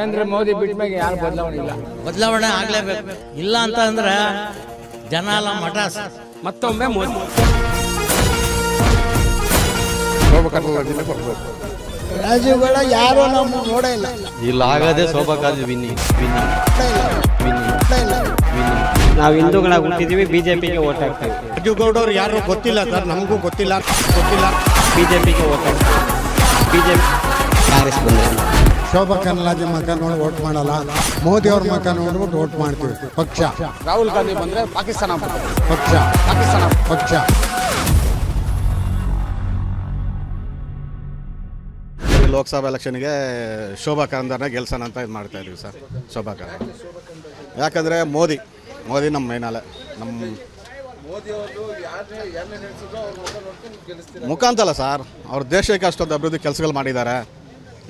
ನರೇಂದ್ರ ಮೋದಿ ಬಿಟ್ಟ ಮೇಲೆ ಯಾರು ಬದಲಾವಣೆ ಇಲ್ಲ. ಬದಲಾವಣೆ ಆಗಲೇಬೇಕು. ಇಲ್ಲ ಅಂತ ಅಂದ್ರೆ ಜನ ಎಲ್ಲ ಮಟಾಸ್. ಮತ್ತೊಮ್ಮೆ ಮೋದಿ. ರಾಜೀವ್ಗಳ ಯಾರು ನಮ್ಮ ನೋಡೇ ಇಲ್ಲ. ಇಲ್ಲ ಆಗದೆ ಶೋಭಾಕಾರ್ಜಿ ವಿನ್ನಿ. ನಾವು ಹಿಂದೂಗಳಾಗಿ ಹುಟ್ಟಿದೀವಿ, ಬಿಜೆಪಿಗೆ ಓಟ್ ಹಾಕ್ತೀವಿ. ರಾಜೀವ್ಗೌಡವ್ರು ಯಾರು ಗೊತ್ತಿಲ್ಲ ಸರ್, ನಮಗೂ ಗೊತ್ತಿಲ್ಲ. ಬಿಜೆಪಿಗೆ ಓಟ್ ಹಾಕ್ತೀವಿ. ಬಿಜೆಪಿ ಕಾಂಗ್ರೆಸ್ ಬಂದರೆ ಶೋಭಾ ಕರಂದ್ಲಾಜೆ ಮಕ್ಕ ನೋಡಿ ಓಟ್ ಮಾಡಲ್ಲ, ಮೋದಿ ಅವ್ರ ಮಕ್ಕ ನೋಡ್ಬಿಟ್ಟು ಓಟ್ ಮಾಡ್ತೀವಿ. ಪಕ್ಷ ರಾಹುಲ್ ಗಾಂಧಿ ಬಂದ್ರೆ ಪಾಕಿಸ್ತಾನ ಪಕ್ಷ ಲೋಕಸಭಾ ಎಲೆಕ್ಷನ್ಗೆ ಶೋಭಾ ಕರಂದ್ಲಾಜೆನ ಗೆಲ್ಸೋಣ ಅಂತ ಇದು ಮಾಡ್ತಾ ಇದೀವಿ ಸರ್. ಶೋಭಾ ಕರಂದ್ಲಾಜೆ ಯಾಕಂದರೆ ಮೋದಿ ನಮ್ಮ ಮೇನಲ್ಲ, ನಮ್ಮ ಮುಖ ಅಂತಲ್ಲ ಸರ್, ಅವ್ರ ದೇಶಕ್ಕೆ ಅಷ್ಟೊಂದು ಅಭಿವೃದ್ಧಿ ಕೆಲಸಗಳು ಮಾಡಿದ್ದಾರೆ.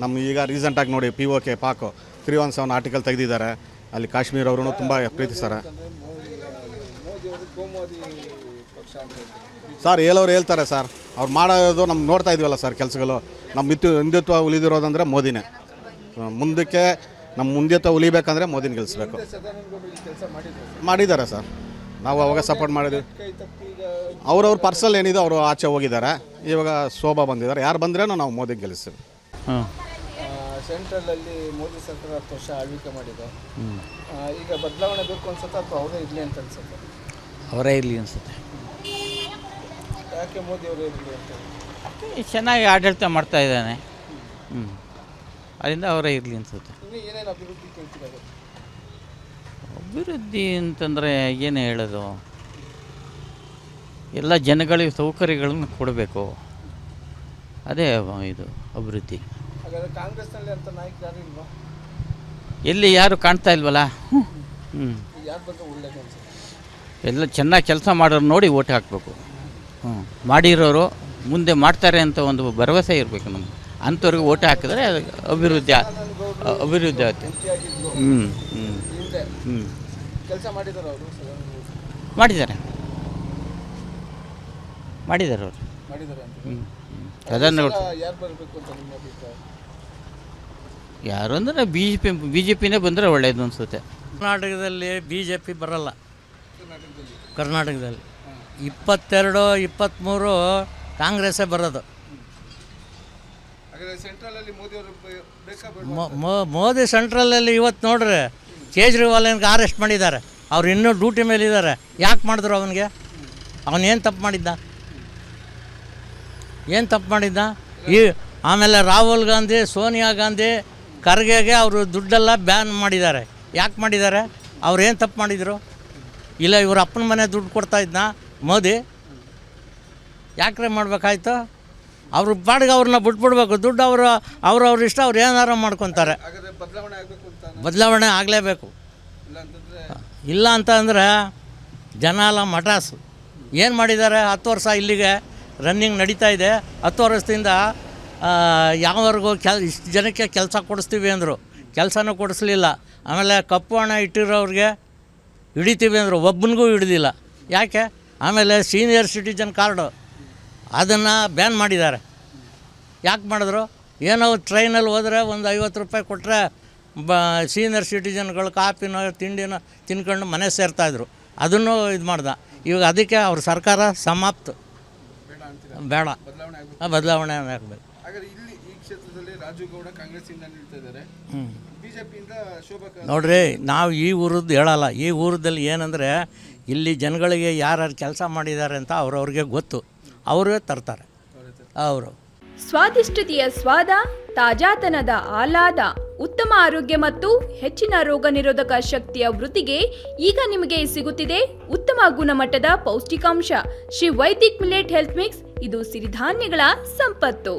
ನಮ್ಮ ಈಗ ರೀಸೆಂಟಾಗಿ ನೋಡಿ POK ಪಾಕ್ 317 ಆರ್ಟಿಕಲ್ ತೆಗೆದಿದ್ದಾರೆ. ಅಲ್ಲಿ ಕಾಶ್ಮೀರ ಅವರು ತುಂಬ ಪ್ರೀತಿಸ್ತಾರೆ ಸರ್. ಹೇಳೋರು ಹೇಳ್ತಾರೆ ಸರ್, ಅವ್ರು ಮಾಡೋದು ನಮ್ಗೆ ನೋಡ್ತಾ ಇದೀವಲ್ಲ ಸರ್ ಕೆಲಸಗಳು. ನಮ್ಮ ಹಿಂದುತ್ವ ಉಳಿದಿರೋದಂದರೆ ಮೋದಿನೇ. ಮುಂದಕ್ಕೆ ನಮ್ಮ ಮುಂದಿತ್ವ ಉಳಿಬೇಕಂದ್ರೆ ಮೋದಿನ ಗೆಲ್ಲಿಸ್ಬೇಕು. ಮಾಡಿದ್ದಾರೆ ಸರ್, ನಾವು ಅವಾಗ ಸಪೋರ್ಟ್ ಮಾಡಿದ್ವಿ. ಅವ್ರವ್ರ ಪರ್ಸಲ್ ಏನಿದೆ ಅವರು ಆಚೆ ಹೋಗಿದ್ದಾರೆ. ಇವಾಗ ಶೋಭಾ ಬಂದಿದ್ದಾರೆ. ಯಾರು ಬಂದ್ರೇನೋ ನಾವು ಮೋದಿಗೆ ಗೆಲ್ಲಿಸ್ತೀವಿ. ಸೆಂಟ್ರಲಲ್ಲಿ ಮೋದಿ ಸರ್ಕಾರ 10 ವರ್ಷ ಆಳ್ವಿಕೆ ಮಾಡಿದೆ. ಈಗ ಬದಲಾವಣೆ ಬೇಕು ಅನ್ಸುತ್ತೆ ಅಥವಾ ಅವರೇ ಇರಲಿ ಅಂತ ಅನ್ಸುತ್ತೆ? ಅವರೇ ಇರಲಿ ಅನ್ಸುತ್ತೆ. ಯಾಕೆ ಮೋದಿ ಅವರೇ ಇರಲಿ ಅಂತ? ಚೆನ್ನಾಗಿ ಆಡಳಿತ ಮಾಡ್ತಾ ಇದ್ದಾನೆ. ಅದರಿಂದ ಅವರೇ ಇರಲಿ ಅನ್ಸುತ್ತೆ. ಇನ್ನೂ ಏನೇನು ಅಭಿವೃದ್ಧಿ ಕೇಳ್ತಿದ್ದಾರೆ? ಅಭಿವೃದ್ಧಿ ಅಂತಂದರೆ ಏನು ಹೇಳೋದು, ಎಲ್ಲ ಜನಗಳಿಗೆ ಸೌಕರ್ಯಗಳನ್ನು ಕೊಡಬೇಕು. ಅದೇ ಇದು ಅಭಿವೃದ್ಧಿ. ಹಾಗಾದರೆ ಕಾಂಗ್ರೆಸ್ನಲ್ಲಿ ಅಂತ ನಾಯಕರು ಯಾರು ಇಲ್ವಾ? ಎಲ್ಲಿ ಯಾರು ಕಾಣ್ತಾ ಇಲ್ವಲ್ಲ. ಯಾರು ಬಂದರೆ ಒಳ್ಳೇದು ಅನ್ಸುತ್ತೆ? ಎಲ್ಲ ಚೆನ್ನಾಗಿ ಕೆಲಸ ಮಾಡೋರು ನೋಡಿ ಓಟ್ ಹಾಕಬೇಕು. ಮಾಡಿರೋರು ಮುಂದೆ ಮಾಡ್ತಾರೆ ಅಂತ ಒಂದು ಭರವಸೆ ಇರಬೇಕು ನಮ್ಗೆ. ಅಂಥವ್ರಿಗೆ ಓಟ್ ಹಾಕಿದ್ರೆ ಅಭಿವೃದ್ಧಿ ಆಗುತ್ತೆ. ಕೆಲಸ ಮಾಡಿದ್ದಾರೆ ಅವರು? ಮಾಡಿದ್ದಾರೆ ಅವರು. ಯಾರು ಬರಬೇಕು ಅಂತ ನಿಮ್ಮ ಅಭಿಪ್ರಾಯ? ಯಾರು ಅಂದರೆ ಬಿ ಜೆ ಪಿನೇ ಬಂದರೆ ಒಳ್ಳೆಯದು ಅನಿಸುತ್ತೆ. ಕರ್ನಾಟಕದಲ್ಲಿ BJP ಬರಲ್ಲ. ಕರ್ನಾಟಕದಲ್ಲಿ 22, 23 ಕಾಂಗ್ರೆಸ್ಸೇ ಬರೋದು. ಮೋದಿ ಸೆಂಟ್ರಲಲ್ಲಿ ಇವತ್ತು ನೋಡ್ರಿ ಕೇಜ್ರಿವಾಲ್ಗೆ ಅರೆಸ್ಟ್ ಮಾಡಿದ್ದಾರೆ. ಅವ್ರು ಇನ್ನೂ ಡ್ಯೂಟಿ ಮೇಲೆ ಇದ್ದಾರೆ. ಯಾಕೆ ಮಾಡಿದ್ರು ಅವನಿಗೆ? ಅವನೇನು ತಪ್ಪು ಮಾಡಿದ್ದ? ಈ ಆಮೇಲೆ ರಾಹುಲ್ ಗಾಂಧಿ, ಸೋನಿಯಾ ಗಾಂಧಿ, ಖರ್ಗೆಗೆ ಅವರು ದುಡ್ಡೆಲ್ಲ ಬ್ಯಾನ್ ಮಾಡಿದ್ದಾರೆ. ಯಾಕೆ ಮಾಡಿದ್ದಾರೆ? ಅವ್ರು ಏನು ತಪ್ಪು ಮಾಡಿದರು? ಇಲ್ಲ ಇವ್ರ ಅಪ್ಪನ ಮನೆ ದುಡ್ಡು ಕೊಡ್ತಾಯಿದ್ನ ಮೋದಿ? ಯಾಕ್ರೆ ಮಾಡಬೇಕಾಯ್ತು? ಅವ್ರ ಪಾಡಿಗೆ ಅವ್ರನ್ನ ಬಿಟ್ಬಿಡ್ಬೇಕು. ದುಡ್ಡು ಅವ್ರವ್ರ ಇಷ್ಟ, ಅವ್ರು ಏನಾರು ಮಾಡ್ಕೊತಾರೆ. ಬದಲಾವಣೆ ಆಗಲೇಬೇಕು. ಇಲ್ಲ ಅಂತ ಅಂದರೆ ಜನ ಎಲ್ಲ ಮಟಾಸು. ಏನು ಮಾಡಿದ್ದಾರೆ? 10 ವರ್ಷ ಇಲ್ಲಿಗೆ ರನ್ನಿಂಗ್ ನಡೀತಾ ಇದೆ. 10 ವರ್ಷದಿಂದ ಯಾವರೆಗೂ ಇಷ್ಟು ಜನಕ್ಕೆ ಕೆಲಸ ಕೊಡಿಸ್ತೀವಿ ಅಂದರು, ಕೆಲಸನೂ ಕೊಡಿಸ್ಲಿಲ್ಲ. ಆಮೇಲೆ ಕಪ್ಪು ಹಣ ಇಟ್ಟಿರೋರಿಗೆ ಹಿಡಿತೀವಿ ಅಂದರು, ಒಬ್ಬನಿಗೂ ಹಿಡಿದಿಲ್ಲ. ಯಾಕೆ? ಆಮೇಲೆ ಸೀನಿಯರ್ ಸಿಟಿಜನ್ ಕಾರ್ಡು ಅದನ್ನು ಬ್ಯಾನ್ ಮಾಡಿದ್ದಾರೆ. ಯಾಕೆ ಮಾಡಿದ್ರು? ಏನೋ ಟ್ರೈನಲ್ಲಿ ಹೋದರೆ ಒಂದು 50 ರೂಪಾಯಿ ಕೊಟ್ಟರೆ ಸೀನಿಯರ್ ಸಿಟಿಜನ್ಗಳು ಕಾಫಿನೋ ತಿಂಡಿನೋ ತಿನ್ಕೊಂಡು ಮನೆ ಸೇರ್ತಾಯಿದ್ರು. ಅದನ್ನು ಇದು ಮಾಡ್ದೆ. ಇವಾಗ ಅದಕ್ಕೆ ಅವ್ರ ಸರ್ಕಾರ ಸಮಾಪ್ತ. ಬೇಡ, ಬದಲಾವಣೆ ಆಗಬೇಕು. ನೋಡ್ರಿ, ನಾವು ಈ ಊರದ್ದು ಹೇಳಲ್ಲ. ಈ ಊರದಲ್ಲಿ ಏನಂದರೆ ಇಲ್ಲಿ ಜನಗಳಿಗೆ ಯಾರ್ಯಾರು ಕೆಲಸ ಮಾಡಿದ್ದಾರೆ ಅಂತ ಅವ್ರವ್ರಿಗೆ ಗೊತ್ತು. ಅವರೇ ತರ್ತಾರೆ. ಅವರು ಸ್ವಾದಿಷ್ಟತೆಯ ಸ್ವಾದ, ತಾಜಾತನದ ಆಹ್ಲಾದ, ಉತ್ತಮ ಆರೋಗ್ಯ ಮತ್ತು ಹೆಚ್ಚಿನ ರೋಗ ನಿರೋಧಕ ಶಕ್ತಿಯ ವೃದ್ಧಿಗೆ ಈಗ ನಿಮಗೆ ಸಿಗುತ್ತಿದೆ ಉತ್ತಮ ಗುಣಮಟ್ಟದ ಪೌಷ್ಟಿಕಾಂಶ. Shri Vaidik millet health mix. ಇದು ಸಿರಿಧಾನ್ಯಗಳ ಸಂಪತ್ತು.